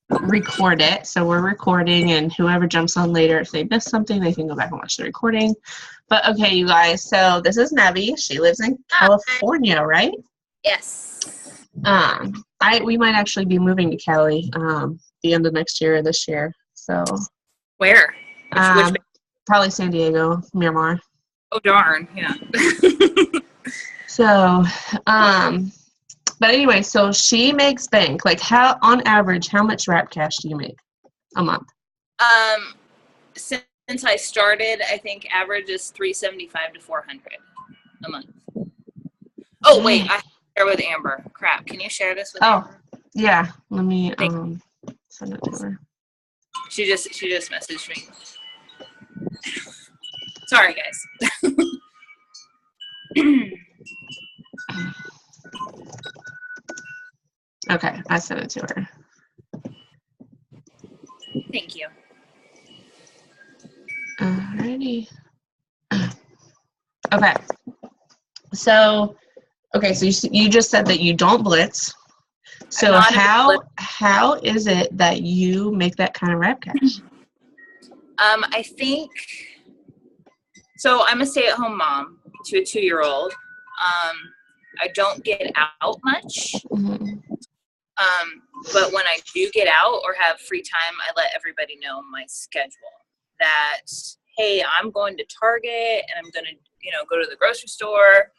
record it. So we're recording, and whoever jumps on later, if they missed something, they can go back and watch the recording. But okay, you guys, so this is Nevie. She lives in California, right? Yes. We might actually be moving to Cali the end of next year or this year. So where? Which probably San Diego, Miramar. Oh darn, yeah. So, but anyway, so she makes bank. Like, on average, how much Wrap Cash do you make a month? Since I started, I think average is $375 to $400 a month. Oh wait, I share with Amber. Crap, can you share this with Amber? Yeah. Let me send it to her. She just messaged me. Sorry, guys. Okay, I sent it to her. Thank you. Alrighty. Okay. So you just said that you don't blitz. So how is it that you make that kind of Wrap Cash? I think so. I'm a stay-at-home mom to a 2-year-old. I don't get out much. Mm-hmm. But when I do get out or have free time, I let everybody know my schedule that, hey, I'm going to Target and I'm going to, go to the grocery store.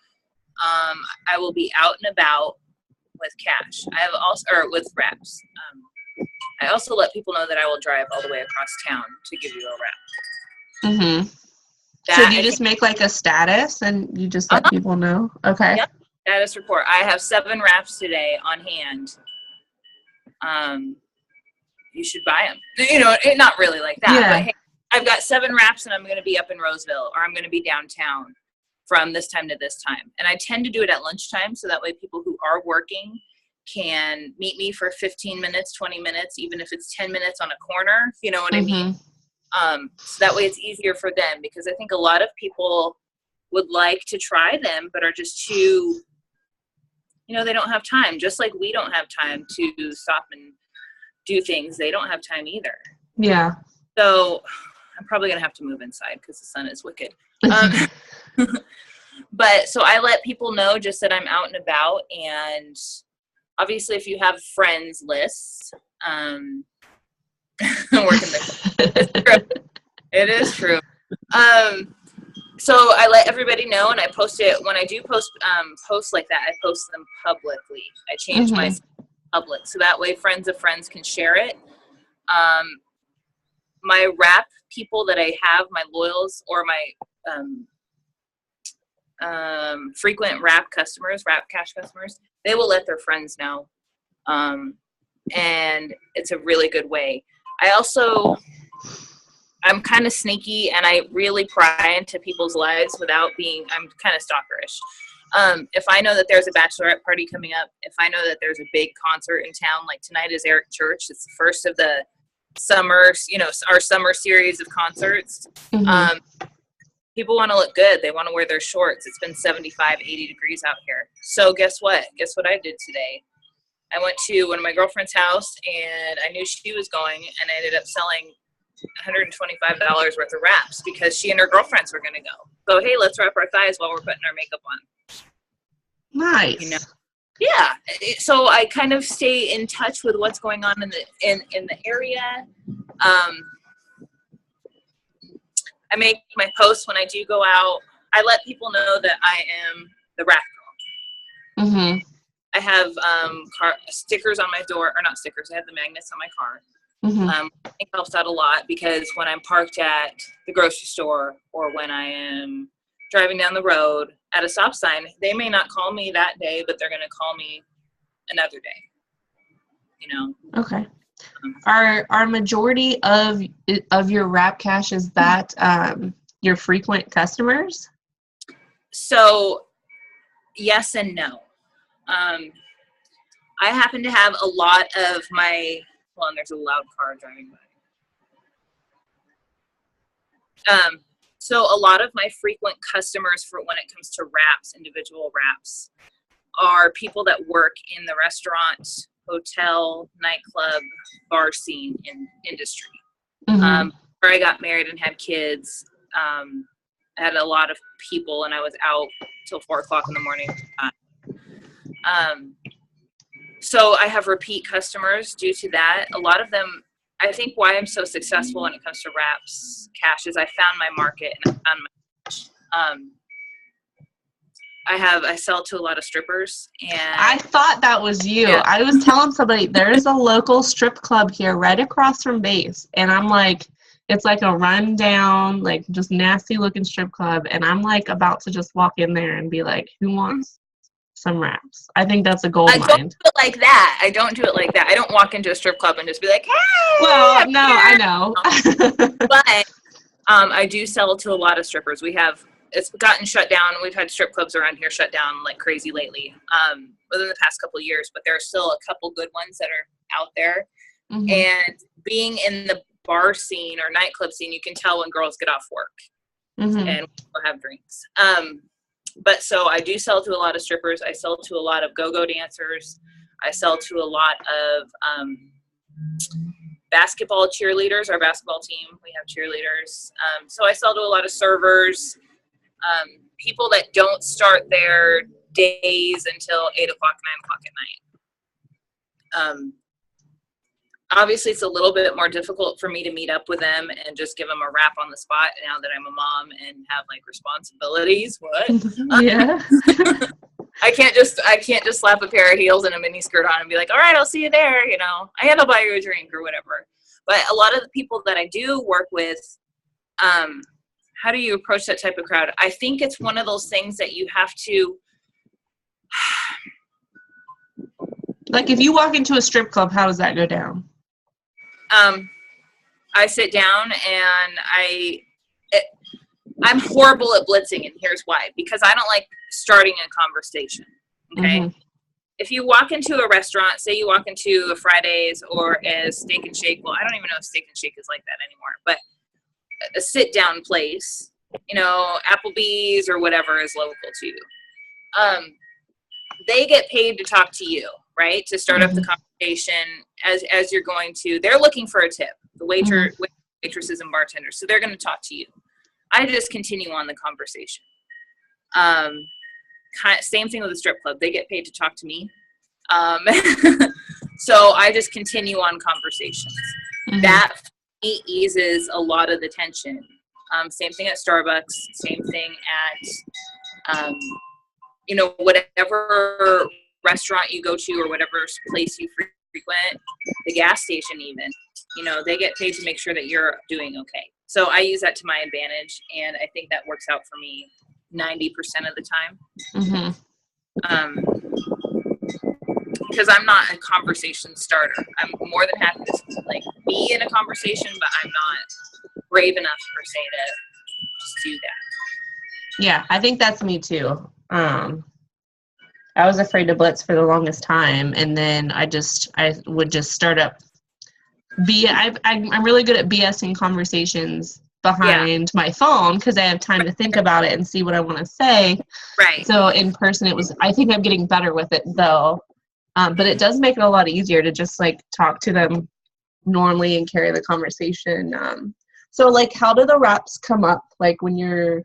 I will be out and about with cash. I have also, or with wraps. I also let people know that I will drive all the way across town to give you a wrap. Mm-hmm. So do you just make like a status and you just let people know? Okay. Yep. Status report. I have 7 wraps today on hand. You should buy them. Not really like that, but hey, I've got 7 wraps and I'm going to be up in Roseville or I'm going to be downtown from this time to this time. And I tend to do it at lunchtime so that way people who are working can meet me for 15 minutes, 20 minutes, even if it's 10 minutes on a corner, you know what I mean? So that way it's easier for them because I think a lot of people would like to try them, but are just too, they don't have time. Just like we don't have time to stop and do things. They don't have time either. Yeah. So I'm probably going to have to move inside because the sun is wicked. But so I let people know just that I'm out and about. And obviously if you have friends lists, it is true. So I let everybody know, and I post it when I do posts like that. I post them publicly. I change my public so that way friends of friends can share it. My wrap people that I have, my loyals or my frequent wrap customers, Wrap Cash customers, they will let their friends know, and it's a really good way. I'm kind of sneaky and I really pry into people's lives I'm kind of stalkerish. If I know that there's a bachelorette party coming up, if I know that there's a big concert in town, like tonight is Eric Church. It's the first of the summer, our summer series of concerts. People want to look good. They want to wear their shorts. It's been 75, 80 degrees out here. So guess what? Guess what I did today? I went to one of my girlfriend's house and I knew she was going and I ended up selling $125 worth of wraps because she and her girlfriends were going to go. So, hey, let's wrap our thighs while we're putting our makeup on. Nice. Yeah. So I kind of stay in touch with what's going on in the area. I make my posts when I do go out. I let people know that I am the wrap girl. I have stickers on my door, or not stickers. I have the magnets on my car. I think helps out a lot because when I'm parked at the grocery store or when I am driving down the road at a stop sign, they may not call me that day, but they're going to call me another day. Okay. Are majority of your Wrap Cash, is that your frequent customers? So yes and no. I happen to have a lot of my, hold on, there's a loud car driving by. So a lot of my frequent customers for when it comes to wraps, individual wraps, are people that work in the restaurant, hotel, nightclub, bar scene in industry. Mm-hmm. Where I got married and had kids, I had a lot of people, and I was out till 4 o'clock in the morning. So I have repeat customers due to that. A lot of them, I think why I'm so successful when it comes to wraps cash is I found my market and I found my niche. I sell to a lot of strippers, and I thought that was you. Yeah. I was telling somebody there's a local strip club here right across from base, and I'm like, it's like a rundown, like just nasty looking strip club, and I'm like about to just walk in there and be like, who wants some wraps? I think that's a gold mine. I don't do it like that. I don't walk into a strip club and just be like, hey. Well, no, I know. But I do sell to a lot of strippers. It's gotten shut down. We've had strip clubs around here shut down like crazy lately, within the past couple of years, but there are still a couple good ones that are out there. Mm-hmm. And being in the bar scene or nightclub scene, you can tell when girls get off work and we'll have drinks. But so I do sell to a lot of strippers. I sell to a lot of go-go dancers. I sell to a lot of basketball cheerleaders. Our basketball team, we have cheerleaders. So I sell to a lot of servers, people that don't start their days until 8 o'clock, 9 o'clock at night. Obviously, it's a little bit more difficult for me to meet up with them and just give them a wrap on the spot now that I'm a mom and have like responsibilities. What? Yeah. I can't just slap a pair of heels and a mini skirt on and be like, all right, I'll see you there. You know, I'll buy you a drink or whatever. But a lot of the people that I do work with, how do you approach that type of crowd? I think it's one of those things that you have to. Like if you walk into a strip club, how does that go down? I sit down and I'm horrible at blitzing, and here's why. Because I don't like starting a conversation, okay? Mm-hmm. If you walk into a restaurant, say you walk into a Fridays or a Steak and Shake, well, I don't even know if Steak and Shake is like that anymore, but a sit-down place, you know, Applebee's or whatever is local to you, they get paid to talk to you, right? To start up the conversation as you're going to, they're looking for a tip, the waitresses and bartenders. So they're going to talk to you. I just continue on the conversation. Same thing with the strip club. They get paid to talk to me. So I just continue on conversations. Mm-hmm. That eases a lot of the tension. Same thing at Starbucks. Same thing at, you know, whatever restaurant you go to or whatever place you frequent, the gas station even, you know, they get paid to make sure that you're doing okay. So I use that to my advantage, and I think that works out for me 90% of the time. Because I'm not a conversation starter. I'm more than happy to like be in a conversation, but I'm not brave enough per se to just do that. Yeah, I think that's me too. I was afraid to blitz for the longest time, and then I would just start up. I'm really good at BSing conversations behind my phone because I have time to think about it and see what I want to say. Right. So in person, I think I'm getting better with it though. But it does make it a lot easier to just like talk to them normally and carry the conversation. So like, how do the wraps come up? Like when you're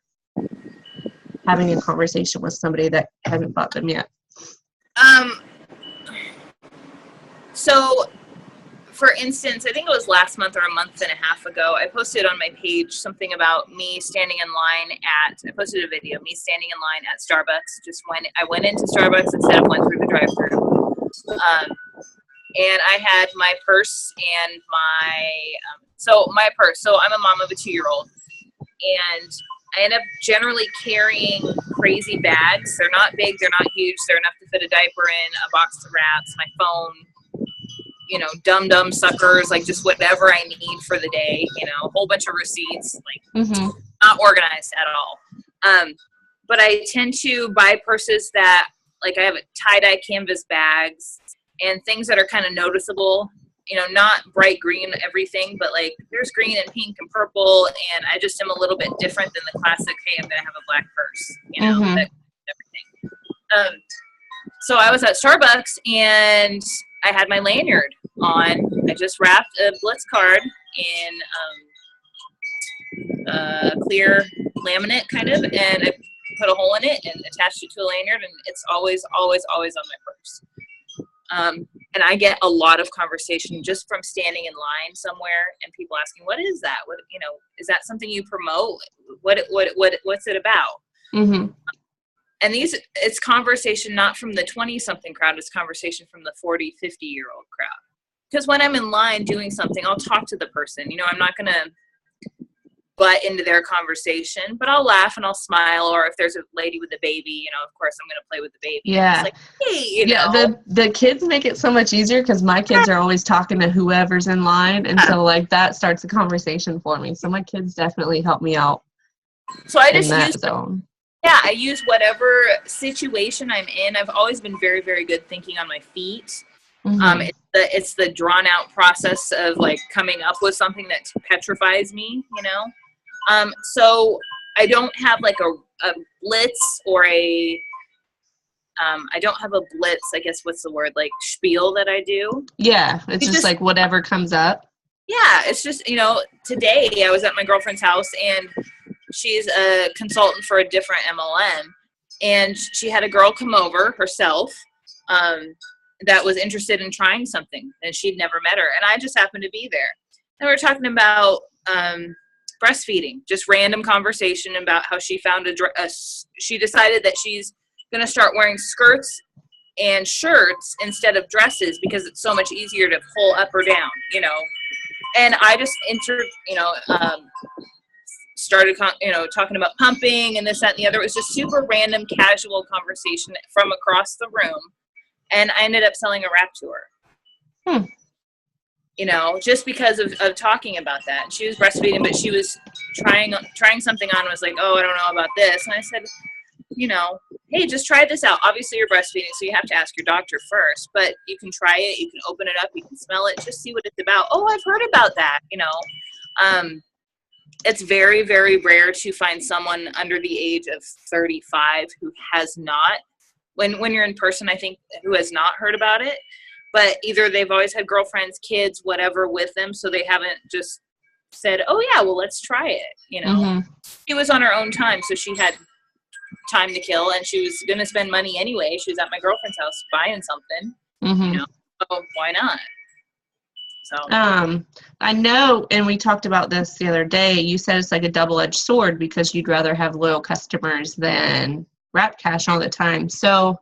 having a conversation with somebody that hasn't bought them yet? So for instance, I think it was last month or a month and a half ago, I posted on my page something about me standing in line I posted a video of me standing in line at Starbucks. Just when I went into Starbucks instead of went through the drive-thru. And I had my purse and my purse. So I'm a mom of a 2-year-old, and I end up generally carrying crazy bags. They're not big, they're not huge, they're enough to fit a diaper in, a box of wraps, my phone, you know, dum-dum suckers, like just whatever I need for the day, you know, a whole bunch of receipts, like not organized at all. But I tend to buy purses that, like I have tie-dye canvas bags and things that are kind of noticeable, you know, not bright green everything, but like there's green and pink and purple, and I just am a little bit different than the classic, hey, I'm going to have a black purse, you know, that everything. So I was at Starbucks and I had my lanyard on. I just wrapped a Blitz card in clear laminate kind of, and I put a hole in it and attached it to a lanyard, and it's always on my purse. And I get a lot of conversation just from standing in line somewhere and people asking, what is that? What, is that something you promote? What's it about? Mm-hmm. And it's conversation not from the 20-something crowd, it's conversation from the 40, 50-year-old crowd. Because when I'm in line doing something, I'll talk to the person. I'm not going to butt into their conversation, but I'll laugh and I'll smile. Or if there's a lady with a baby, of course I'm going to play with the baby. Yeah. It's like, hey, Yeah, the kids make it so much easier because my kids are always talking to whoever's in line. And so, that starts a conversation for me. So my kids definitely help me out. So I just use zone. Yeah, I use whatever situation I'm in. I've always been very, very good thinking on my feet. Mm-hmm. It's the drawn out process of coming up with something that petrifies me, So I don't have a blitz or I don't have a blitz, I guess, what's the word, spiel that I do. Yeah, it's just whatever comes up. Yeah, it's just, today I was at my girlfriend's house and she's a consultant for a different MLM, and she had a girl come over herself that was interested in trying something, and she'd never met her, and I just happened to be there. And we were talking about breastfeeding, just random conversation about how she found she decided that she's going to start wearing skirts and shirts instead of dresses because it's so much easier to pull up or down, And I just started, talking about pumping and this, that, and the other. It was just super random, casual conversation from across the room. And I ended up selling a wrap to her. Just because of talking about that. And she was breastfeeding, but she was trying something on and was like, oh, I don't know about this. And I said, hey, just try this out. Obviously you're breastfeeding, so you have to ask your doctor first, but you can try it. You can open it up. You can smell it. Just see what it's about. Oh, I've heard about that. It's very, very rare to find someone under the age of 35 who has not, when you're in person, I think, who has not heard about it, but either they've always had girlfriends, kids, whatever with them, so they haven't just said, oh yeah, well, let's try it. Mm-hmm. She was on her own time, so she had time to kill, and she was going to spend money anyway. She was at my girlfriend's house buying something, mm-hmm. So why not? So I know, and we talked about this the other day, you said it's like a double-edged sword because you'd rather have loyal customers than wrap cash all the time. So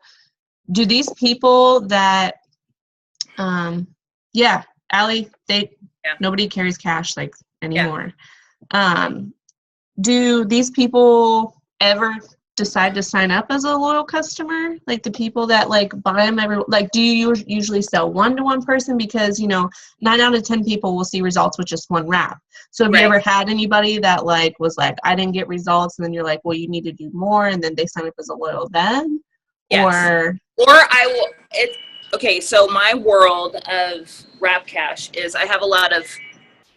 do these people that Allie, nobody carries cash anymore. Do these people ever decide to sign up as a loyal customer? The people that buy them do you usually sell one-to-one person? Because 9 out of 10 people will see results with just one wrap. So have you ever had anybody that was I didn't get results, and then you're well, you need to do more, and then they sign up as a loyal then? Yes. Or I will okay, so my world of wrap cash is I have a lot of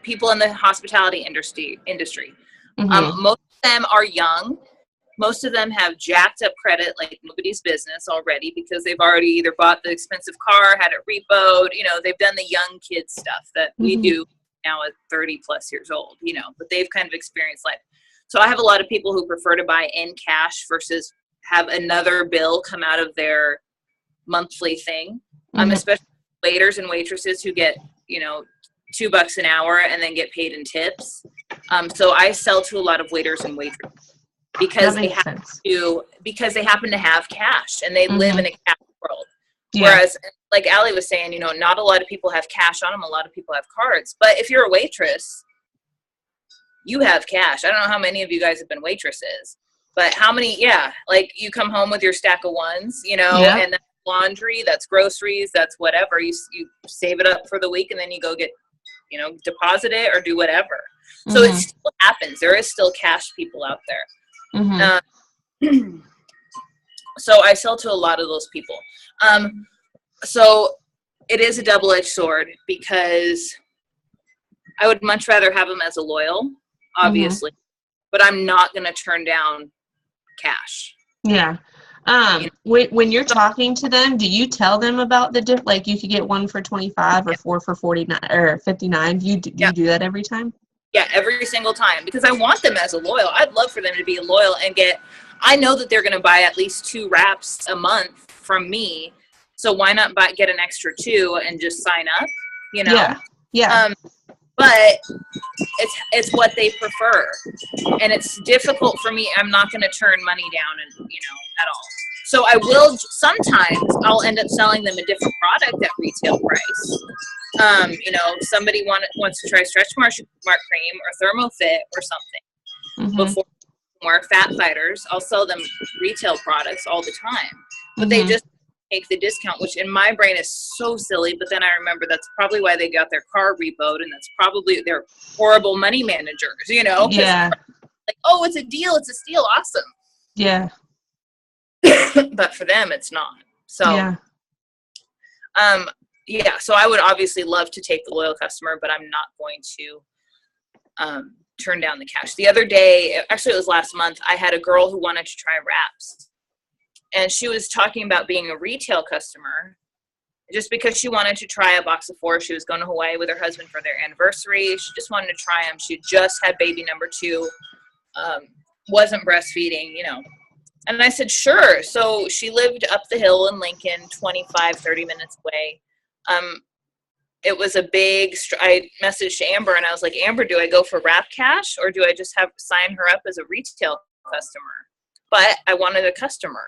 people in the hospitality industry. Mm-hmm. Most of them are young. Most of them have jacked up credit like nobody's business already because they've already either bought the expensive car, had it repoed, they've done the young kid stuff that we do now at 30 plus years old, but they've kind of experienced life. So I have a lot of people who prefer to buy in cash versus have another bill come out of their monthly thing. Especially waiters and waitresses who get, $2 an hour and then get paid in tips. So I sell to a lot of waiters and waitresses because they happen to have cash and they live in a cash world. Yeah. Whereas, like Allie was saying, not a lot of people have cash on them. A lot of people have cards. But if you're a waitress, you have cash. I don't know how many of you guys have been waitresses, but how many? Yeah, you come home with your stack of ones, and that's laundry, that's groceries, that's whatever. You save it up for the week, and then you go get, deposit it or do whatever. So it still happens. There is still cash people out there. So I sell to a lot of those people. So it is a double-edged sword because I would much rather have them as a loyal, obviously, but I'm not going to turn down cash. Yeah. When you're talking to them, do you tell them about the like you could get one for 25 or four for 49 or 59? Do you do that every time? Yeah, every single time, because I want them as a loyal. I'd love for them to be loyal and I know that they're going to buy at least 2 wraps a month from me. So why not get an extra 2 and just sign up, Yeah. But it's what they prefer, and it's difficult for me. I'm not going to turn money down, at all. So I will sometimes. I'll end up selling them a different product at retail price. Somebody wants to try stretch mark cream or thermofit or something. Before more fat fighters, I'll sell them retail products all the time, but they just take the discount, which in my brain is so silly. But then I remember that's probably why they got their car repoed, and that's probably their horrible money managers, Yeah. Like, oh, it's a deal, it's a steal, awesome. Yeah. But for them, it's not. So, so I would obviously love to take the loyal customer, but I'm not going to turn down the cash. The other day, actually it was last month, I had a girl who wanted to try wraps. And she was talking about being a retail customer just because she wanted to try a box of 4. She was going to Hawaii with her husband for their anniversary. She just wanted to try them. She just had baby number 2, wasn't breastfeeding, And I said, sure. So she lived up the hill in Lincoln, 30 minutes away. It was a I messaged Amber and I was like, Amber, do I go for wrap cash or do I just sign her up as a retail customer? But I wanted a customer,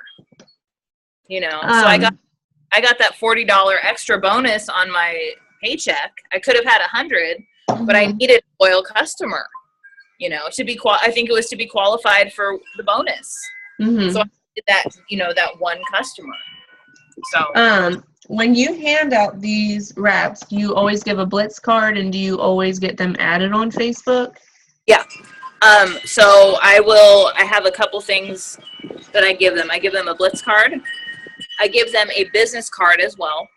so I got that $40 extra bonus on my paycheck. I could have had 100, but I needed a loyal customer, to be I think it was to be qualified for the bonus. So I did that, that one customer. So, when you hand out these wraps, do you always give a Blitz card and do you always get them added on Facebook? Yeah. So I have a couple things that I give them. I give them a Blitz card. I give them a business card as well.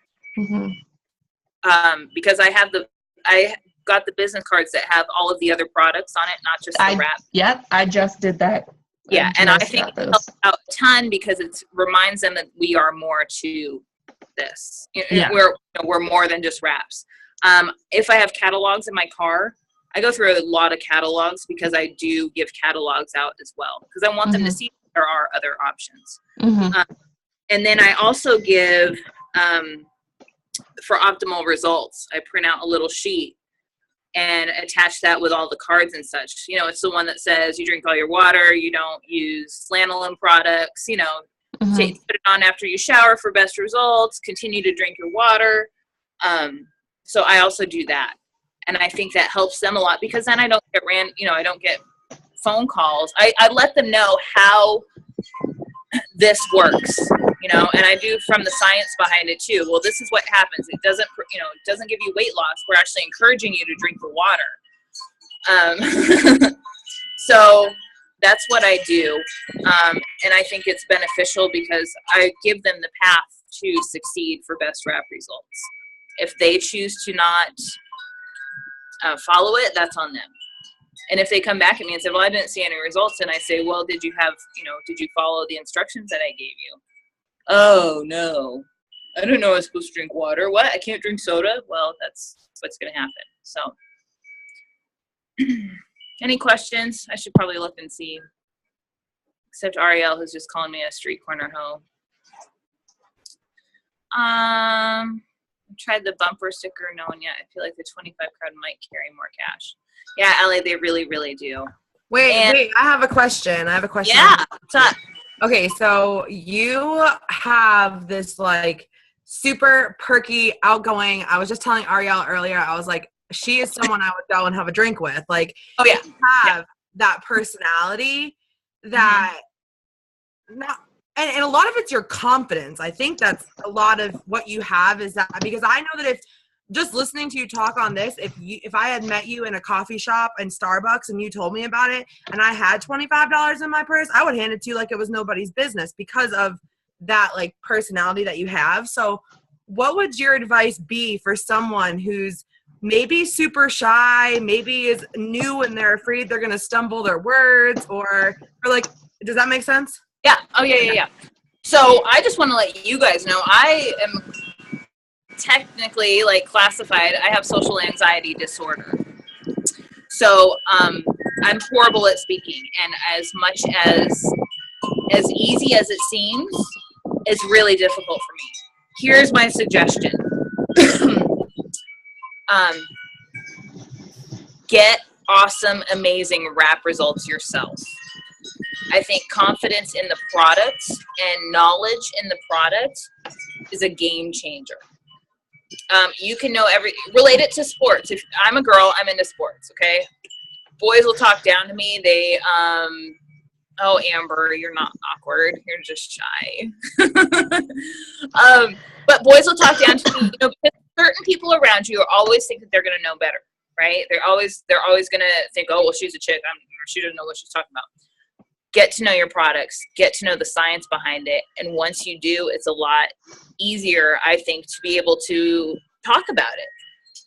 Because I got the business cards that have all of the other products on it, not just the wrap. Yep. I just did that. Yeah. And I think it helps out a ton because it reminds them that we are more to this. We're more than just wraps. If I have catalogs in my car, I go through a lot of catalogs because I do give catalogs out as well because I want them to see there are other options. And then I also give, for optimal results, I print out a little sheet and attach that with all the cards and such. It's the one that says you drink all your water, you don't use lanolin products, put it on after you shower for best results, continue to drink your water. So I also do that. And I think that helps them a lot because then I don't get I don't get phone calls. I let them know how this works, and I do from the science behind it too. Well, this is what happens. It doesn't, it doesn't give you weight loss. We're actually encouraging you to drink the water. So that's what I do. And I think it's beneficial because I give them the path to succeed for best wrap results. If they choose to not follow it, that's on them. And if they come back at me and say, well, I didn't see any results, and I say, well, did you follow the instructions that I gave you? Oh, no. I don't know I was supposed to drink water. What? I can't drink soda? Well, that's what's going to happen. So, any questions? I should probably look and see. Except Ariel, who's just calling me a street corner hoe. I tried the bumper sticker. No one yet. I feel like the 25 card might carry more cash. Yeah, Allie, they really, really do. Wait, I have a question. Yeah, what's up? Okay, so you have this like super perky, outgoing. I was just telling Ariel earlier, I was like, she is someone I would go and have a drink with. Like, oh yeah, you have that personality that and a lot of it's your confidence. I think that's a lot of what you have is that, because I know that if just listening to you talk on this, if I had met you in a coffee shop in Starbucks and you told me about it and I had $25 in my purse, I would hand it to you like it was nobody's business because of that like personality that you have. So what would your advice be for someone who's maybe super shy, maybe is new and they're afraid they're going to stumble their words or like, does that make sense? Yeah. Oh yeah. So I just want to let you guys know I am technically like classified. I have social anxiety disorder. So I'm horrible at speaking, and as much as easy as it seems, it's really difficult for me. Here's my suggestion. Get awesome, amazing rap results yourself. I think confidence in the product and knowledge in the product is a game changer. You can know relate it to sports. If I'm a girl, I'm into sports, okay? Boys will talk down to me. They, oh, Amber, you're not awkward. You're just shy. But boys will talk down to me, you know, because certain people around you always think that they're going to know better, right? They're always going to think, oh, well, she's a chick. She doesn't know what she's talking about. Get to know your products, get to know the science behind it. And once you do, it's a lot easier, I think, to be able to talk about it.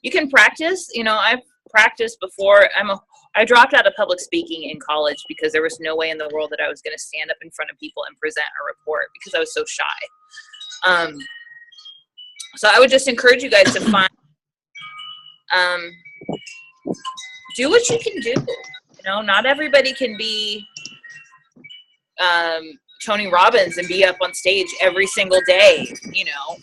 You can practice. You know, I've practiced before. I dropped out of public speaking in college because there was no way in the world that I was going to stand up in front of people and present a report because I was so shy. So I would just encourage you guys to find, do what you can do. You know, not everybody can be Tony Robbins and be up on stage every single day. You know,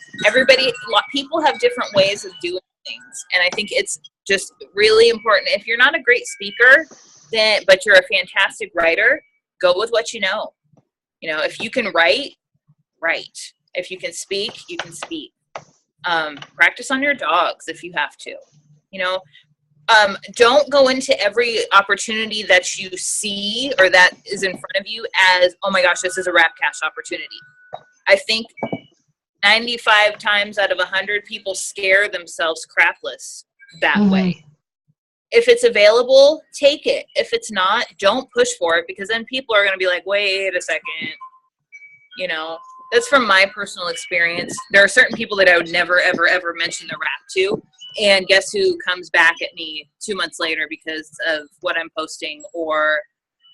people have different ways of doing things, and I think it's just really important. If you're not a great speaker, but you're a fantastic writer, go with what you know. You know, if you can write. If you can speak, you can speak. Practice on your dogs if you have to. You know, don't go into every opportunity that you see or that is in front of you as, oh my gosh, this is a rap cash opportunity. I think 95 times out of 100 people scare themselves crapless that way. If it's available, take it. If it's not, don't push for it, because then people are going to be like, wait a second. You know, that's from my personal experience. There are certain people that I would never, ever, ever mention the rap to. And guess who comes back at me 2 months later because of what I'm posting or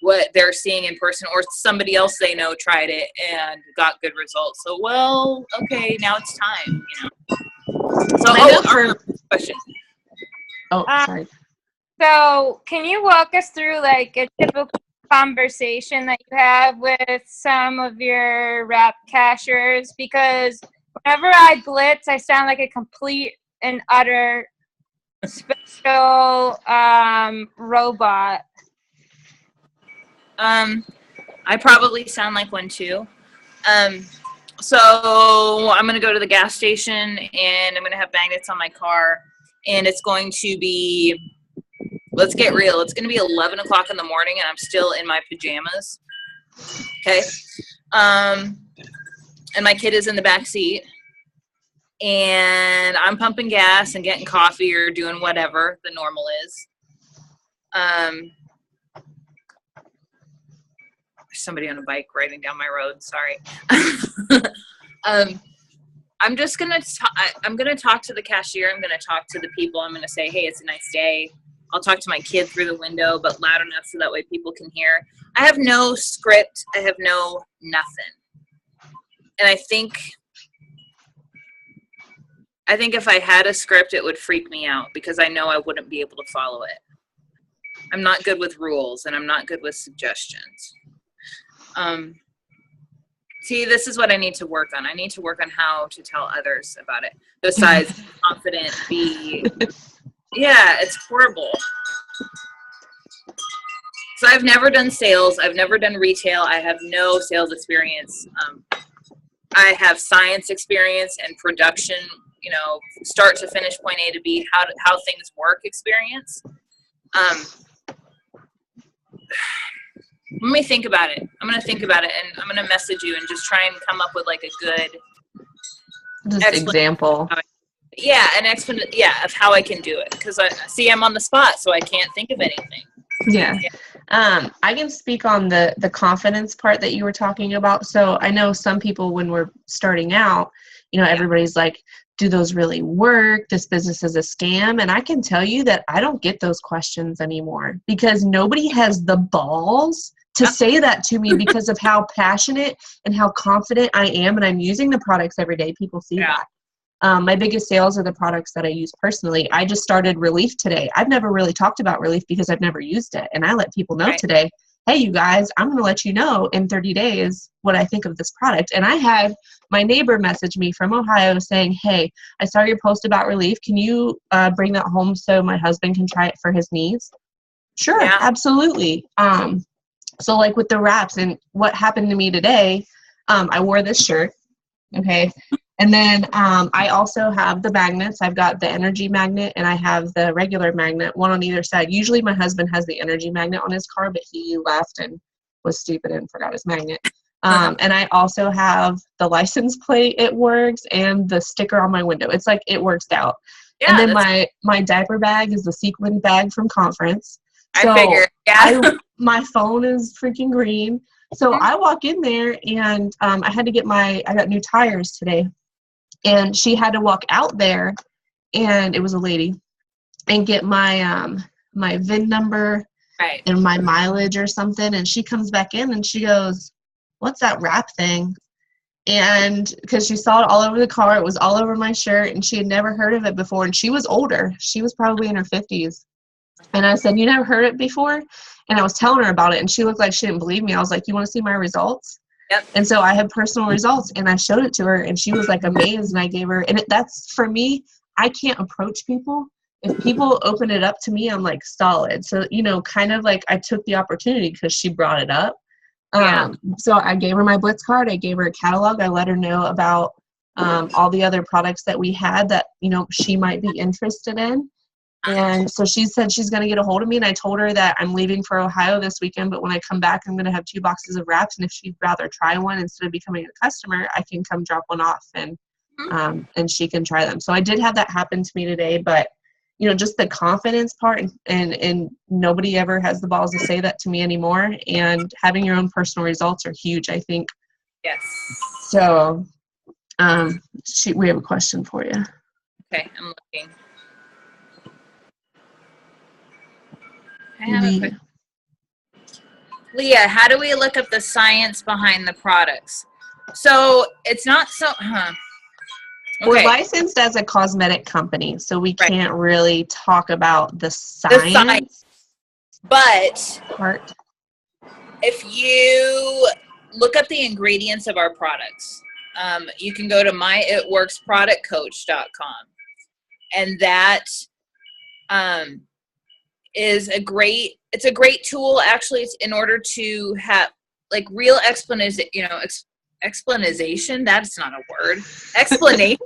what they're seeing in person, or somebody else they know tried it and got good results. So, well, okay, now it's time, you know. So, question. Oh, sorry. So, can you walk us through like a typical conversation that you have with some of your rap cashers? Because whenever I glitz, I sound like a complete and utter special robot. I probably sound like one too. So I'm going to go to the gas station and I'm going to have magnets on my car, and it's going to be, let's get real, it's going to be 11 o'clock in the morning and I'm still in my pajamas. Okay. And my kid is in the back seat. And I'm pumping gas and getting coffee or doing whatever the normal is. There's somebody on a bike riding down my road. Sorry. I'm just gonna I'm gonna talk to the cashier. I'm gonna talk to the people. I'm gonna say, hey, it's a nice day. I'll talk to my kid through the window, but loud enough so that way people can hear. I have no script. I have no nothing. And I think if I had a script, it would freak me out because I know I wouldn't be able to follow it. I'm not good with rules, and I'm not good with suggestions. See, this is what I need to work on. I need to work on how to tell others about it. Besides confident, yeah, it's horrible. So I've never done sales. I've never done retail. I have no sales experience. I have science experience and production, you know, start to finish, point A to B, how things work experience. Let me think about it. I'm going to think about it, and I'm going to message you and just try and come up with like a good example. Of how I can do it. Because I'm on the spot, so I can't think of anything. Yeah. I can speak on the confidence part that you were talking about. So I know some people, when we're starting out, you know, everybody's like, do those really work? This business is a scam. And I can tell you that I don't get those questions anymore because nobody has the balls to say that to me because of how passionate and how confident I am, and I'm using the products every day. People see that. My biggest sales are the products that I use personally. I just started Relief today. I've never really talked about Relief because I've never used it. And I let people know today, hey, you guys, I'm going to let you know in 30 days what I think of this product. And I had my neighbor message me from Ohio saying, hey, I saw your post about Relief. Can you bring that home so my husband can try it for his knees? Sure, absolutely. So like with the wraps and what happened to me today, I wore this shirt. Okay. And then I also have the magnets. I've got the energy magnet and I have the regular magnet, one on either side. Usually my husband has the energy magnet on his car, but he left and was stupid and forgot his magnet. And I also have the license plate, it works, and the sticker on my window. It's like it works out. Yeah, and then my diaper bag is the sequin bag from conference. So I figured, my phone is freaking green. So I walk in there and I had to get I got new tires today. And she had to walk out there, and it was a lady, and get my my VIN number and my mileage or something. And she comes back in and she goes, what's that wrap thing? And because she saw it all over the car, it was all over my shirt, and she had never heard of it before. And she was older. She was probably in her 50s. And I said, you never heard it before? And I was telling her about it, and she looked like she didn't believe me. I was like, you want to see my results? Yep. And so I had personal results, and I showed it to her, and she was like amazed. And I gave her, and that's for me, I can't approach people. If people open it up to me, I'm like solid. So, kind of like I took the opportunity because she brought it up. So I gave her my Blitz card. I gave her a catalog. I let her know about all the other products that we had that, she might be interested in. And so she said she's going to get a hold of me, and I told her that I'm leaving for Ohio this weekend, but when I come back, I'm going to have 2 boxes of wraps, and if she'd rather try one instead of becoming a customer, I can come drop one off, and she can try them. So I did have that happen to me today, but, just the confidence part, and nobody ever has the balls to say that to me anymore, and having your own personal results are huge, I think. Yes. So we have a question for you. Okay, I'm looking. I have a quick. Leah, how do we look up the science behind the products? So it's not so, Okay. We're licensed as a cosmetic company, so we can't really talk about the science. But part. If you look up the ingredients of our products, you can go to myitworksproductcoach.com, and that is a great tool. Actually, it's in order to have like real explanation. Explanation. That's not a word. Explanation.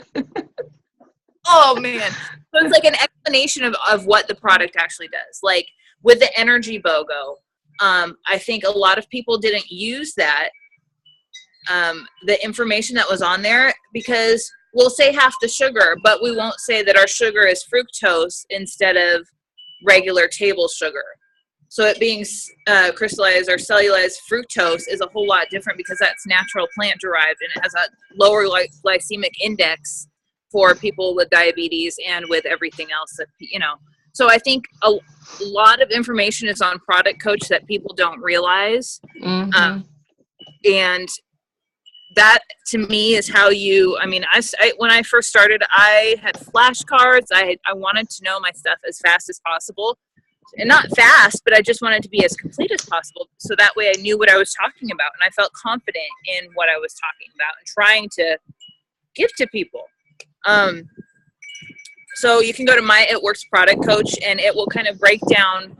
Oh man. So it's like an explanation of what the product actually does. Like with the energy BOGO, I think a lot of people didn't use that, the information that was on there, because we'll say half the sugar, but we won't say that our sugar is fructose instead of regular table sugar. So it being crystallized or cellulized fructose is a whole lot different because that's natural plant derived, and it has a lower glycemic index for people with diabetes and with everything else that, So I think a lot of information is on Product Coach that people don't realize. Mm-hmm. And that to me is how when I first started, I had flashcards. I wanted to know my stuff as fast as possible. And not fast, but I just wanted to be as complete as possible. So that way I knew what I was talking about, and I felt confident in what I was talking about and trying to give to people. So you can go to My It Works Product Coach, and it will kind of break down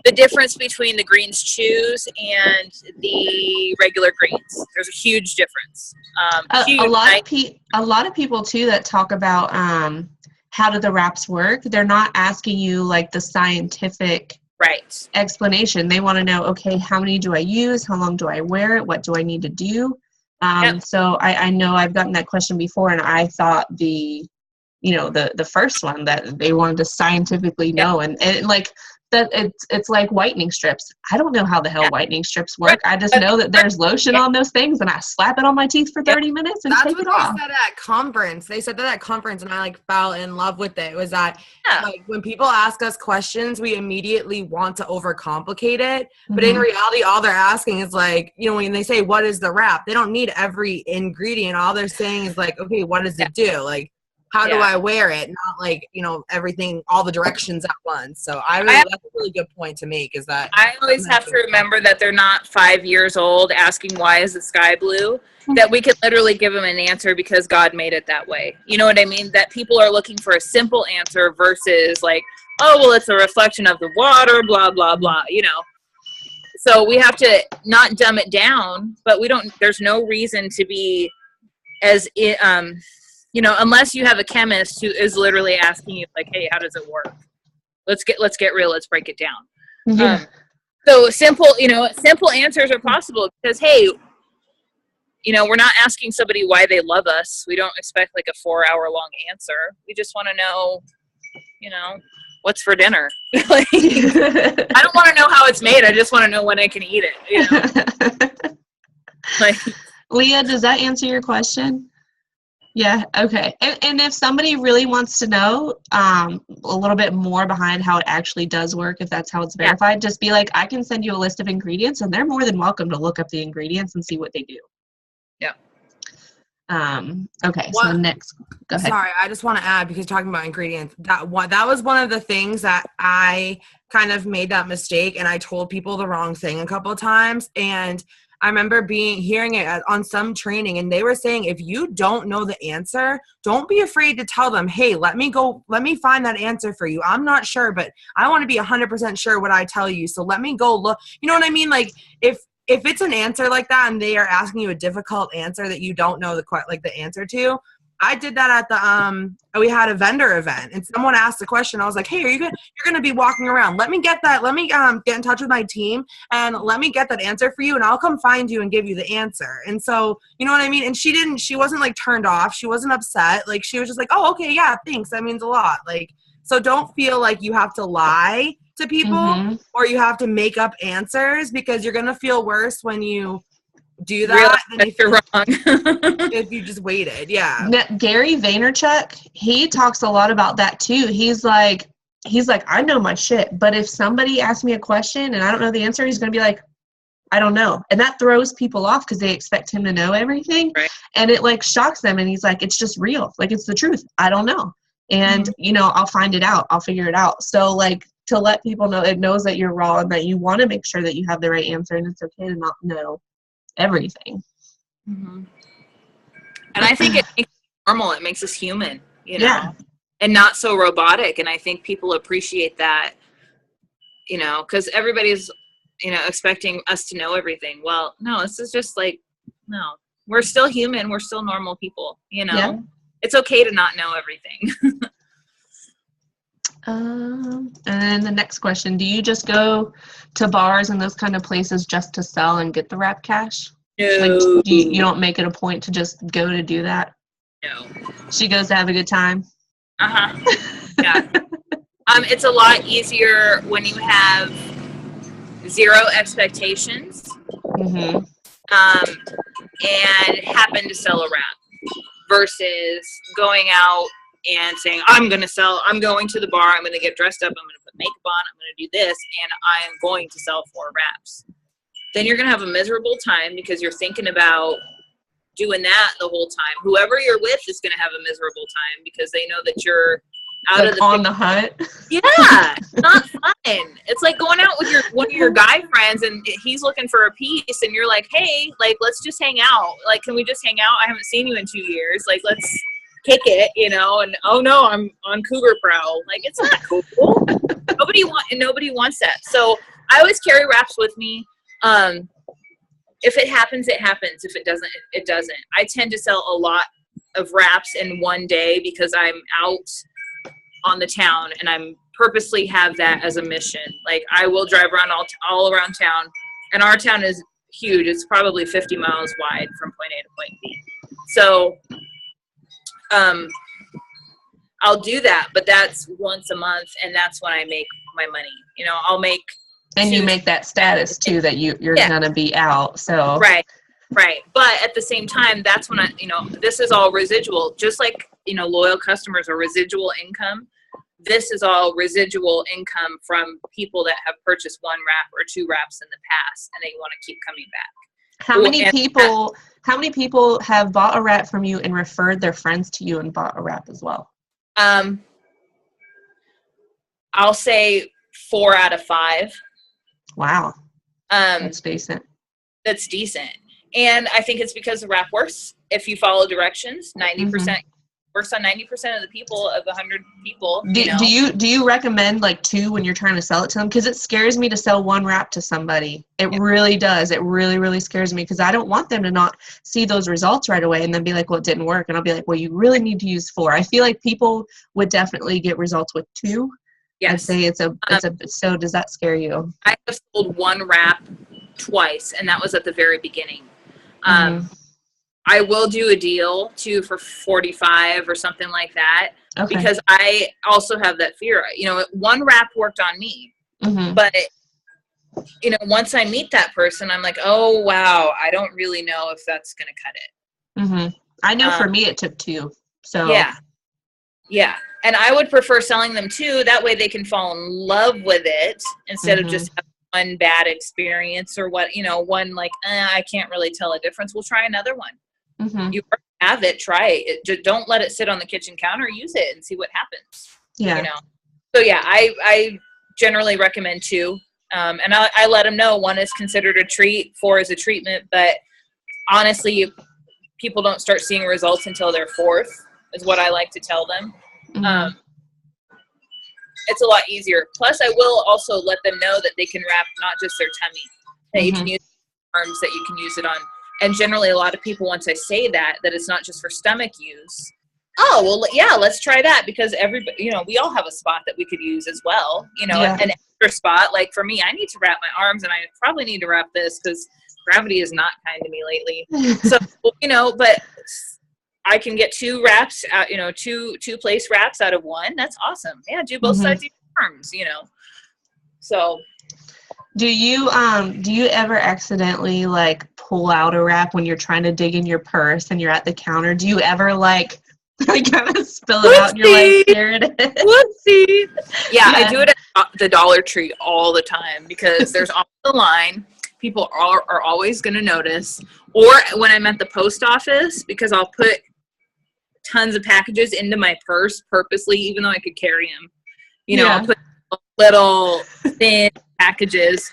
the difference between the Greens Chews and the regular greens. There's a huge difference. A lot of people too that talk about how do the wraps work. They're not asking you like the scientific explanation. They want to know, okay, how many do I use? How long do I wear it? What do I need to do? So I know I've gotten that question before, and I thought the first one that they wanted to scientifically know. And like that it's like whitening strips. I don't know how the hell whitening strips work. I just know that there's lotion on those things, and I slap it on my teeth for 30 minutes and take it off. That's what they said at conference. They said that at conference, and I like fell in love with it. Was that like when people ask us questions, we immediately want to overcomplicate it, but in reality, all they're asking is like, you know, when they say what is the wrap, they don't need every ingredient. All they're saying is like, okay, what does it do? Like, how do I wear it? Not like, you know, everything, all the directions at once. So that's a really good point to make, is that I always have to remember that they're not 5 years old asking why is the sky blue, that we can literally give them an answer because God made it that way. You know what I mean? That people are looking for a simple answer versus like, oh, well, it's a reflection of the water, blah, blah, blah, you know. So we have to not dumb it down, but there's no reason to be as, you know, unless you have a chemist who is literally asking you like, hey, how does it work? Let's get real. Let's break it down. So simple answers are possible because, hey, you know, we're not asking somebody why they love us. We don't expect like a 4-hour-long answer. We just want to know, you know, what's for dinner. Like, I don't want to know how it's made. I just want to know when I can eat it. You know? Like, Leah, does that answer your question? Yeah, okay. And if somebody really wants to know a little bit more behind how it actually does work, if that's how it's verified, just be like, I can send you a list of ingredients, and they're more than welcome to look up the ingredients and see what they do. Yeah. Okay, so next, go ahead. Sorry, I just want to add, because talking about ingredients, that was one of the things that I kind of made that mistake, and I told people the wrong thing a couple of times, and I remember hearing it on some training, and they were saying, if you don't know the answer, don't be afraid to tell them, hey, let me find that answer for you. I'm not sure, but I want to be 100% sure what I tell you. So let me go look. You know what I mean? Like if it's an answer like that and they are asking you a difficult answer that you don't know the answer to, I did that at the we had a vendor event, and someone asked a question. I was like, hey, you're gonna be walking around. Let me get get in touch with my team and let me get that answer for you, and I'll come find you and give you the answer. And so, you know what I mean? And she wasn't like turned off. She wasn't upset. Like, she was just like, oh, okay, yeah, thanks. That means a lot. Like, so don't feel like you have to lie to people or you have to make up answers, because you're gonna feel worse when you do that than if you're wrong. If you just waited. Yeah. Gary Vaynerchuk, he talks a lot about that too. He's like, I know my shit, but if somebody asks me a question and I don't know the answer, he's going to be like, I don't know. And that throws people off because they expect him to know everything. Right. And it like shocks them. And he's like, it's just real. Like, it's the truth. I don't know. And, you know, I'll find it out. I'll figure it out. So like, to let people know, it knows that you're raw and that you want to make sure that you have the right answer, and it's okay to not know everything. And I think it makes it normal. It makes us human, you know, and not so robotic. And I think people appreciate that, you know, because everybody's, you know, expecting us to know everything. Well, no, this is just like, no, we're still human. We're still normal people, you know. It's okay to not know everything. And then the next question, do you just go to bars and those kind of places just to sell and get the wrap cash? No. Like, you don't make it a point to just go to do that? No. She goes to have a good time? Yeah. It's a lot easier when you have zero expectations and happen to sell a wrap versus going out and saying, I'm going to the bar, I'm going to get dressed up, I'm going to put makeup on, I'm going to do this, and I am going to sell 4 wraps. Then you're going to have a miserable time because you're thinking about doing that the whole time. Whoever you're with is going to have a miserable time because they know that you're out like of the on the hunt. Yeah, not fun. It's like going out with one of your guy friends and he's looking for a piece and you're like, hey, like, let's just hang out. Like, can we just hang out? I haven't seen you in 2 years. Like, let's kick it, you know, and oh no, I'm on cougar prowl. Like, it's not cool. Nobody wants that. So I always carry wraps with me. If it happens, it happens. If it doesn't, it doesn't. I tend to sell a lot of wraps in one day because I'm out on the town and I'm purposely have that as a mission. Like, I will drive around all around town, and our town is huge. It's probably 50 miles wide from point A to point B. So I'll do that, but that's once a month, and that's when I make my money. You know, I'll make. And you make that status too that you're gonna be out. So right. But at the same time, that's when this is all residual. Just like loyal customers are residual income. This is all residual income from people that have purchased one wrap or two wraps in the past, and they want to keep coming back. How many people have bought a wrap from you and referred their friends to you and bought a wrap as well? I'll say 4 out of 5. Wow. That's decent. That's decent. And I think it's because the wrap works. If you follow directions, 90% works on 90% of the people of 100 people. Do you recommend like 2 when you're trying to sell it to them? Because it scares me to sell 1 wrap to somebody. It really does. It really, really scares me because I don't want them to not see those results right away and then be like, well, it didn't work. And I'll be like, well, you really need to use 4. I feel like people would definitely get results with 2. Yes. I'd say so does that scare you? I have sold 1 wrap twice, and that was at the very beginning. I will do a deal too for 45 or something like that, because I also have that fear. 1 wrap worked on me, but once I meet that person, I'm like, oh wow, I don't really know if that's going to cut it. I know for me it took 2. So yeah. And I would prefer selling them 2. That way they can fall in love with it instead of just having one bad experience or one like, I can't really tell a difference. We'll try another one. You have it, try it. Just don't let it sit on the kitchen counter. Use it and see what happens. Yeah. So yeah, I generally recommend 2. And I let them know 1 is considered a treat, 4 is a treatment. But honestly, people don't start seeing results until their 4th is what I like to tell them. It's a lot easier. Plus, I will also let them know that they can wrap not just their tummy, that you can use arms, that you can use it on. And generally, a lot of people, once I say that it's not just for stomach use. Oh, well, yeah, let's try that because everybody, we all have a spot that we could use as well. An extra spot. Like for me, I need to wrap my arms, and I probably need to wrap this because gravity is not kind to me lately. So, but I can get 2 wraps out, 2 place wraps out of 1. That's awesome. Yeah, do both sides of your arms, So do you ever accidentally like pull out a wrap when you're trying to dig in your purse and you're at the counter? Do you ever like kind of spill it out and you're like, there it is? Whoopsie. Yeah, I do it at the Dollar Tree all the time because there's always a line. People are always going to notice. Or when I'm at the post office, because I'll put tons of packages into my purse purposely, even though I could carry them. I'll put little thin packages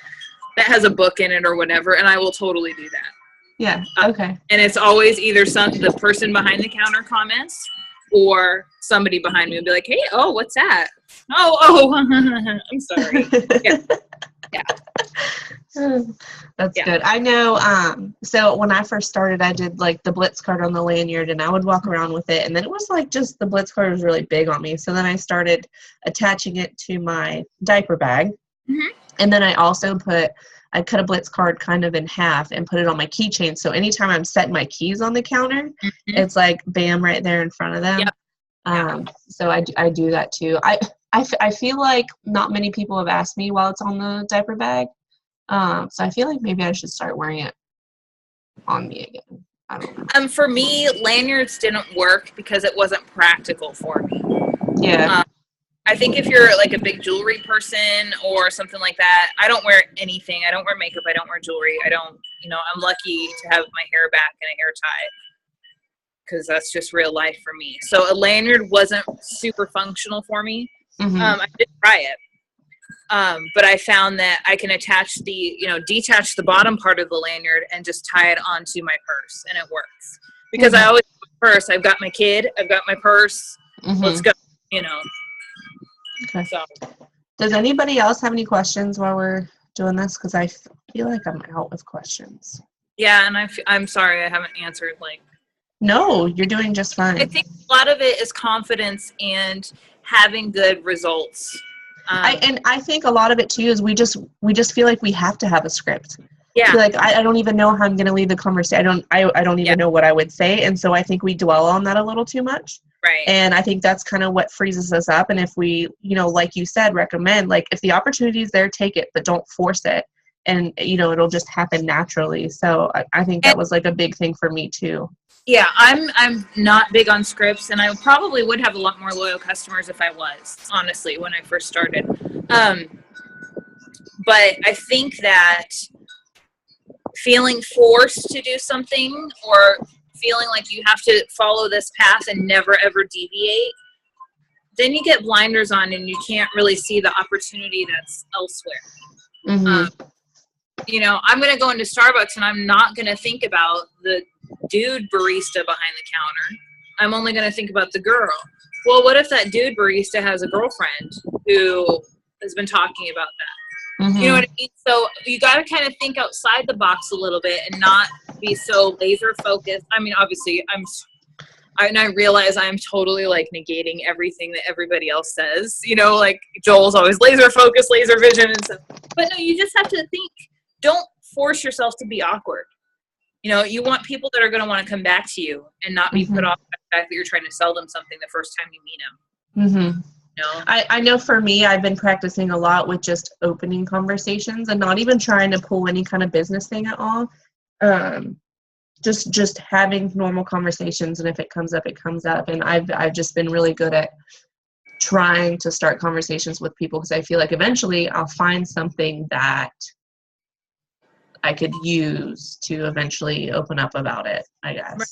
that has a book in it or whatever, and I will totally do that. Yeah. Okay. And it's always either the person behind the counter comments or somebody behind me will be like, hey, oh, what's that? Oh, I'm sorry. Yeah. That's good. I know. So when I first started, I did like the Blitz card on the lanyard, and I would walk around with it. And then it was like just the Blitz card was really big on me. So then I started attaching it to my diaper bag. And then I also I cut a Blitz card kind of in half and put it on my keychain. So anytime I'm setting my keys on the counter, it's like bam right there in front of them. So I do that too. I feel like not many people have asked me while it's on the diaper bag. So I feel like maybe I should start wearing it on me again. I don't know. For me, lanyards didn't work because it wasn't practical for me. Yeah. I think if you're like a big jewelry person or something like that, I don't wear anything. I don't wear makeup. I don't wear jewelry. I'm lucky to have my hair back and a hair tie because that's just real life for me. So a lanyard wasn't super functional for me. I did try it. But I found that I can detach the bottom part of the lanyard and just tie it onto my purse, and it works. Because I always have a purse. I've got my kid. I've got my purse. Let's go, Okay. So. Does anybody else have any questions while we're doing this? Because I feel like I'm out with questions. Yeah, and I'm sorry I haven't answered. No, you're doing just fine. I think a lot of it is confidence and having good results. I think a lot of it too is we just feel like we have to have a script. Yeah. I don't even know how I'm going to lead the conversation. I don't even know what I would say, and so I think we dwell on that a little too much. Right. And I think that's kind of what freezes us up. And if we, like you said, recommend, like, if the opportunity is there, take it, but don't force it. And, it'll just happen naturally. So I think that was like a big thing for me too. Yeah, I'm not big on scripts, and I probably would have a lot more loyal customers if I was, honestly, when I first started. But I think that feeling forced to do something or feeling like you have to follow this path and never ever deviate, then you get blinders on and you can't really see the opportunity that's elsewhere. Mm-hmm. I'm going to go into Starbucks and I'm not going to think about the dude barista behind the counter. I'm only going to think about the girl. Well, what if that dude barista has a girlfriend who has been talking about that? Mm-hmm. You know what I mean? So you got to kind of think outside the box a little bit and not be so laser focused. I mean, obviously I realize I'm totally like negating everything that everybody else says, like Joel's always laser focused, laser vision and stuff. But no, you just have to think, don't force yourself to be awkward. You want people that are going to want to come back to you and not be put off by the fact that you're trying to sell them something the first time you meet them. Mm-hmm. I know for me, I've been practicing a lot with just opening conversations and not even trying to pull any kind of business thing at all. Just having normal conversations, and if it comes up, it comes up. And I've just been really good at trying to start conversations with people because I feel like eventually I'll find something that I could use to eventually open up about it, I guess. Right.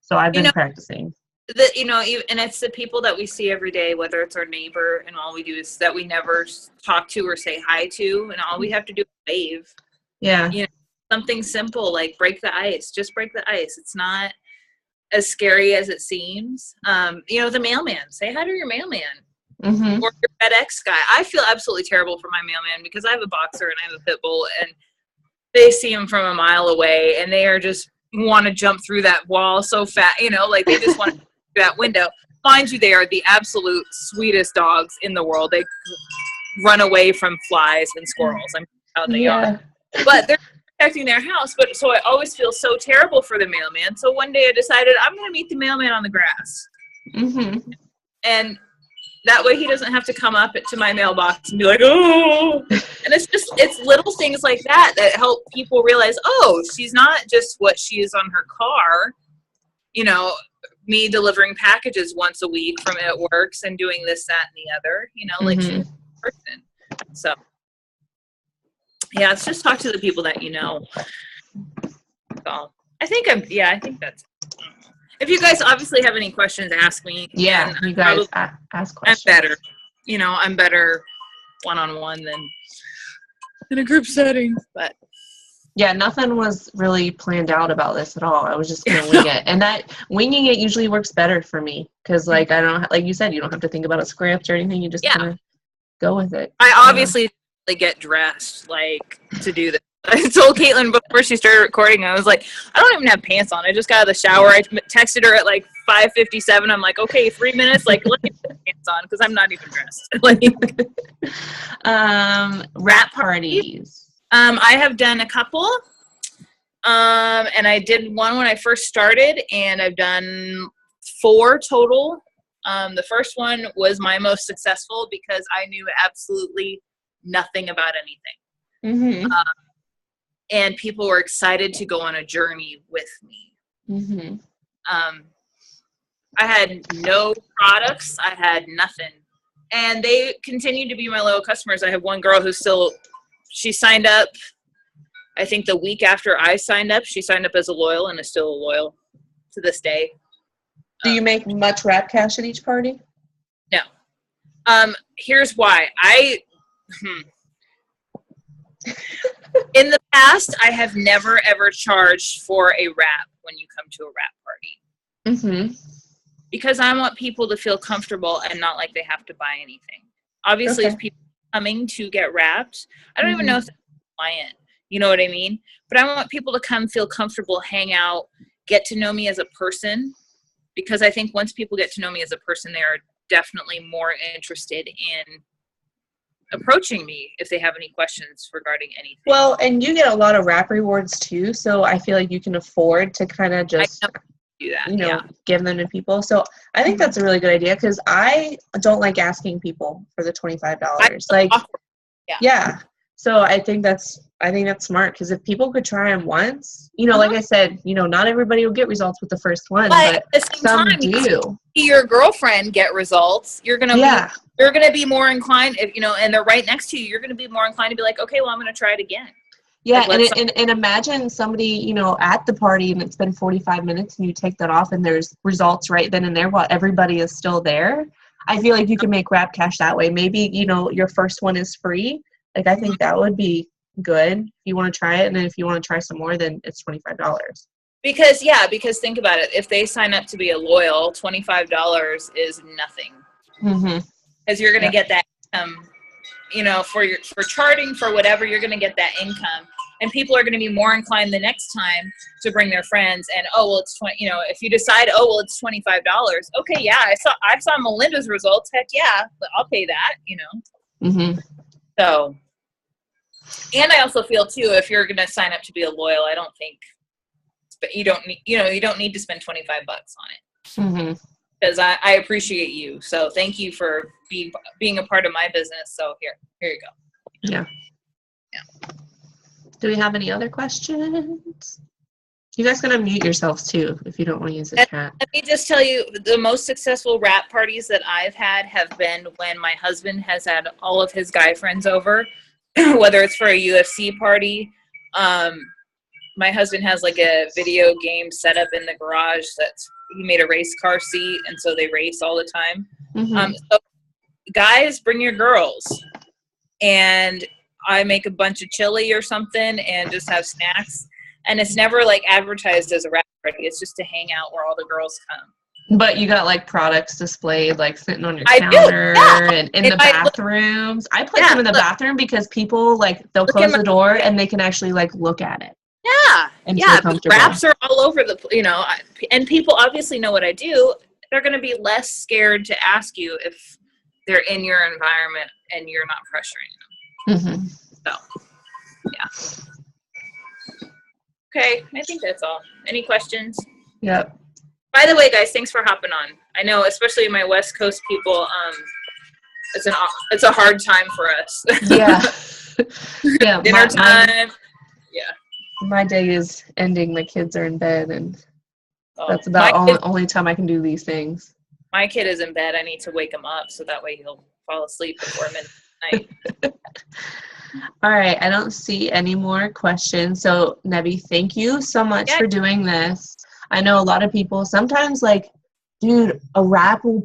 So I've been practicing. And it's the people that we see every day, whether it's our neighbor, and all we do is that we never talk to or say hi to, and all we have to do is wave. Yeah. Something simple like break the ice. Just break the ice. It's not as scary as it seems. The mailman. Say hi to your mailman. Mm-hmm. Or your FedEx guy. I feel absolutely terrible for my mailman because I have a boxer and I have a pit bull, and they see him from a mile away, and they are just want to jump through that wall so fast. Like they just want to through that window. Mind you, they are the absolute sweetest dogs in the world. They run away from flies and squirrels. I'm how they are. But they're protecting their house. But so I always feel so terrible for the mailman. So one day I decided I'm going to meet the mailman on the grass. Mm-hmm. And that way he doesn't have to come up to my mailbox and be like, oh. And it's little things like that help people realize, oh, she's not just what she is on her car. Me delivering packages once a week from It Works and doing this, that, and the other, like she's a person. So, yeah, let's just talk to the people that you know. So, I think that's it. If you guys obviously have any questions, ask me. Yeah, you guys ask questions. I'm better. I'm better one-on-one than in a group setting, but. Yeah, nothing was really planned out about this at all. I was just going to wing it. And that winging it usually works better for me because, like, I don't, like you said, you don't have to think about a script or anything. You just kind of go with it. I obviously get dressed, like, to do this. I told Caitlin before she started recording, I was like, I don't even have pants on. I just got out of the shower. I texted her at, like, 5:57. I'm like, okay, 3 minutes. Like, let me put pants on because I'm not even dressed. Wrap parties. I have done a couple, and I did one when I first started, and I've done 4 total. The first one was my most successful because I knew absolutely nothing about anything. Mm-hmm. And people were excited to go on a journey with me. Mm-hmm. I had no products. I had nothing. And they continue to be my loyal customers. I have one girl who's she signed up, I think the week after I signed up. She signed up as a loyal and is still a loyal to this day. Do you make much wrap cash at each party? No. Here's why. In the past, I have never, ever charged for a wrap when you come to a wrap party. Mm-hmm. Because I want people to feel comfortable and not like they have to buy anything. Obviously, if people are coming to get wrapped, I don't even know if they're a client. You know what I mean? But I want people to come feel comfortable, hang out, get to know me as a person. Because I think once people get to know me as a person, they are definitely more interested in approaching me if they have any questions regarding anything. Well, and you get a lot of wrap rewards too, so I feel like you can afford to kind of just do that. you know, give them to people. So I think that's a really good idea because I don't like asking people for the $25. Like, yeah. So I think that's smart because if people could try them once, you know, like I said, you know, not everybody will get results with the first one, but some do. Your girlfriend get results. You're gonna be more inclined if you know, and they're right next to you. You're gonna be more inclined to be like, okay, well, I'm gonna try it again. Yeah, like, and imagine somebody, you know, at the party and it's been 45 minutes and you take that off and there's results right then and there while everybody is still there. I feel like you can make Rap Cash that way. Maybe, you know, your first one is free. Like, I think that would be good if you want to try it. And then if you want to try some more, then it's $25. Because think about it. If they sign up to be a loyal, $25 is nothing. Because you're going to get that, you know, for charting, for whatever, you're going to get that income. And people are going to be more inclined the next time to bring their friends. And, it's 20, you know, if you decide, it's $25. Okay, yeah, I saw Melinda's results. Heck yeah, but I'll pay that, you know. So, and I also feel too, if you're going to sign up to be a loyal, I don't think, but you don't need to spend $25 on it. Because I appreciate you. So thank you for being a part of my business. So here you go. Yeah. Do we have any other questions? You guys can unmute yourselves too if you don't want to use the chat. Let me just tell you, the most successful rap parties that I've had have been when my husband has had all of his guy friends over, whether it's for a UFC party. My husband has like a video game set up in the garage he made a race car seat, and so they race all the time. So guys, bring your girls. And I make a bunch of chili or something and just have snacks. And it's never like advertised as a rap party. It's just to hang out where all the girls come. But you got like products displayed, like sitting on your counter and in the bathrooms. I put them in the bathroom because people they'll close the door and they can actually look at it. And wraps are all over the, you know, and people obviously know what I do. They're going to be less scared to ask you if they're in your environment and you're not pressuring them. So, yeah. Okay, I think that's all. Any questions? Yep. By the way, guys, thanks for hopping on. I know, especially my West Coast people, it's a hard time for us. Yeah. Dinner time. My day is ending. My kids are in bed, and that's about only time I can do these things. My kid is in bed. I need to wake him up so that way he'll fall asleep before midnight. All right. I don't see any more questions. So, Nevie, thank you so much for doing this. I know a lot of people sometimes dude, a wrap will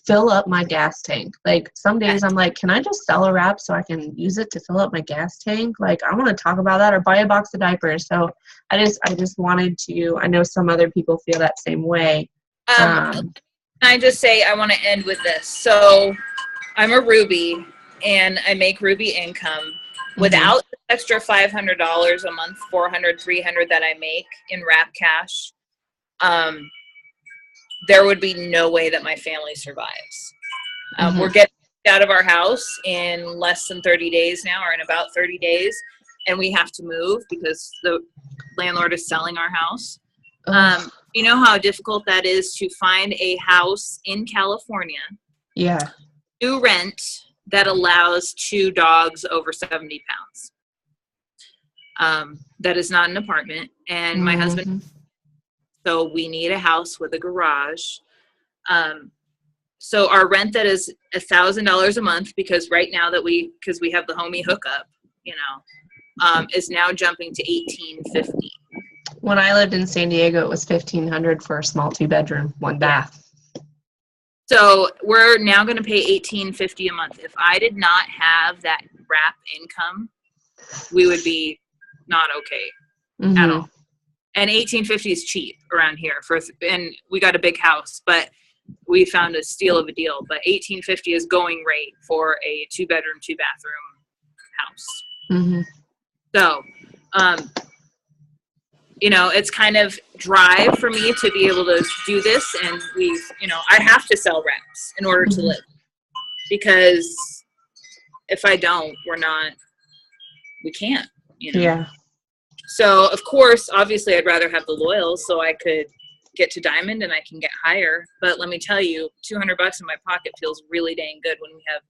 fill up my gas tank. Some days I'm like, can I just sell a wrap so I can use it to fill up my gas tank? I want to talk about that, or buy a box of diapers. So I just wanted to, I know some other people feel that same way. Can I just say, I want to end with this. So I'm a Ruby and I make Ruby income. Without the extra $500 a month, $400, $300 that I make in Rap Cash, there would be no way that my family survives. We're getting out of our house in less than 30 days now, or in about 30 days, and we have to move because the landlord is selling our house. You know how difficult that is to find a house in California to rent that allows 2 dogs over 70 pounds. That is not an apartment, and my husband. So we need a house with a garage. So our rent that is $1,000 a month, because right now because we have the homie hookup, you know, is now jumping to $1,850. When I lived in San Diego, it was $1,500 for a small 2-bedroom, 1 bath. So we're now going to pay $1,850 a month. If I did not have that wrap income, we would be not okay at all. And $1,850 is cheap around here and we got a big house, but we found a steal of a deal. But $1,850 is going rate for a 2-bedroom, 2-bathroom house. So, you know, it's kind of drive for me to be able to do this. And I have to sell wraps in order to live, because if I don't, we can't, you know? Yeah. So, of course, obviously, I'd rather have the loyals so I could get to diamond and I can get higher. But let me tell you, $200 in my pocket feels really dang good when we have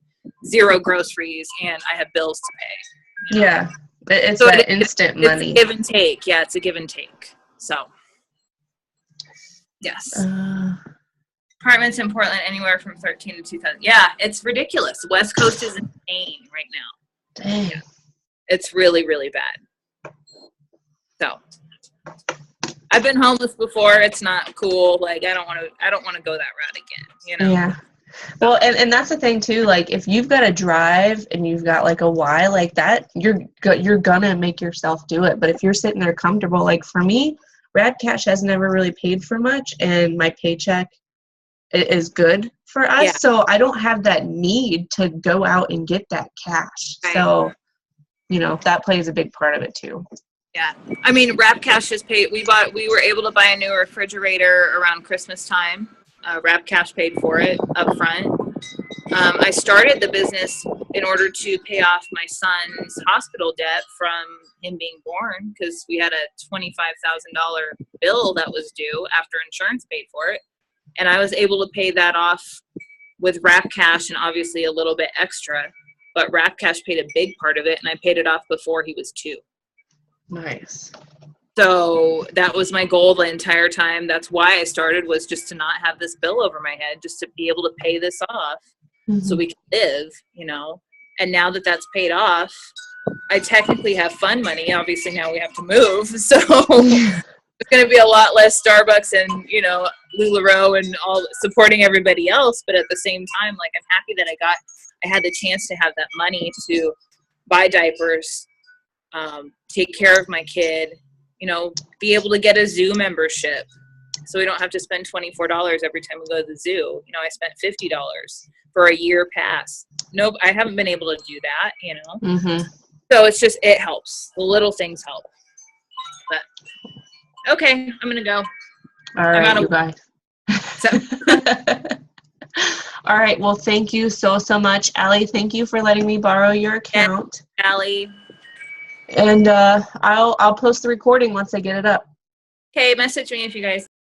0 groceries and I have bills to pay. Yeah. It's so that instant money. It's give and take. Yeah, it's a give and take. So, yes. Apartments in Portland anywhere from 13 to 2,000. Yeah, it's ridiculous. West Coast is insane right now. Dang. Yeah. It's really, really bad. So, I've been homeless before. It's not cool. Like, I don't want to go that route again, you know? Yeah. Well, and that's the thing too, like if you've got to drive and you've got like a why like that, you're gonna make yourself do it. But if you're sitting there comfortable, like for me, Rad Cash has never really paid for much and my paycheck is good for us. Yeah. So I don't have that need to go out and get that cash. Right. So, you know, that plays a big part of it too. Yeah. I mean, Rap Cash has paid. We were able to buy a new refrigerator around Christmas time. Rap Cash paid for it up front. I started the business in order to pay off my son's hospital debt from him being born because we had a $25,000 bill that was due after insurance paid for it. And I was able to pay that off with Rap Cash and obviously a little bit extra. But Rap Cash paid a big part of it, and I paid it off before he was 2. Nice. So that was my goal the entire time. That's why I started, was just to not have this bill over my head, just to be able to pay this off so we can live, you know. And now that that's paid off, I technically have fun money. Obviously now we have to move. So it's going to be a lot less Starbucks and, you know, LuLaRoe and all supporting everybody else. But at the same time, like, I'm happy that I had the chance to have that money to buy diapers, take care of my kid, you know, be able to get a zoo membership so we don't have to spend $24 every time we go to the zoo. You know, I spent $50 for a year pass. Nope, I haven't been able to do that, you know. So it's just, it helps. The little things help. But, okay, I'm going to go. All right, you guys. So. All right, well, thank you so much. Allie, thank you for letting me borrow your account. Allie. And I'll post the recording once I get it up. Okay, message me if you guys